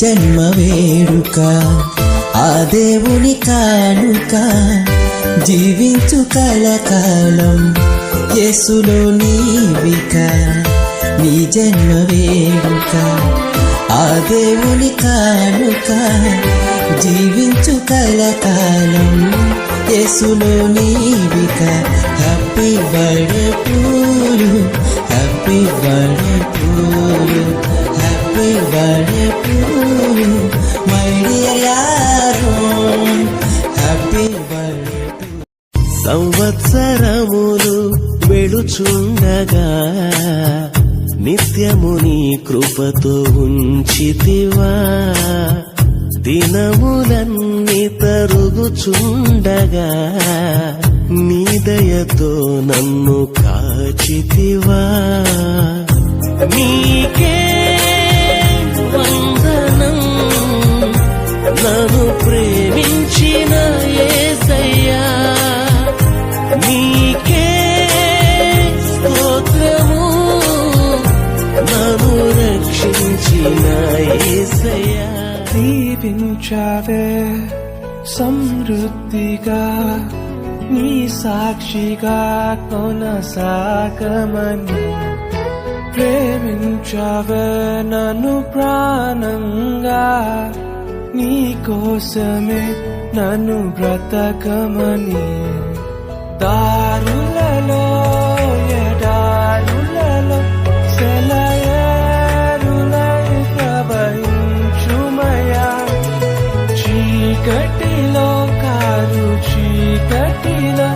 జన్మ వేడుక, ఆ దేవుని కానుక, జీవించు కలకాలం యేసులో నీవిక. నీ జన్మ వేడుక, ఆ దేవుని కానుక, జీవించు కలకాలం యేసులో నీవిక. Happy birthday to you, happy birthday to you, happy birthday to you my dear Aaron, happy birthday to. సంవత్సరములు వెళుచుండగా నిత్యము నీ కృపతో ఉంచితివా, దినములన్నీ తరుగుచుండగా నీ దయతో నన్ను కాచితివా. నీకే వందనం నన్ను ప్రేమించిన యేసయ్యా, నీకే స్తోత్రము నన్ను రక్షించిన యేసయ్యా. దీవించావే సమృద్ధిగా, నీ సాక్షిగా కొనసాగమని, ప్రేమించావే నన్ను ప్రాణంగా, నీ కోసమే నన్ను బ్రతకమని. దారులలో ఎడారులలో సెలయేరులై ప్రవహించుమయా, చీకటిలో కారు చీకటిలో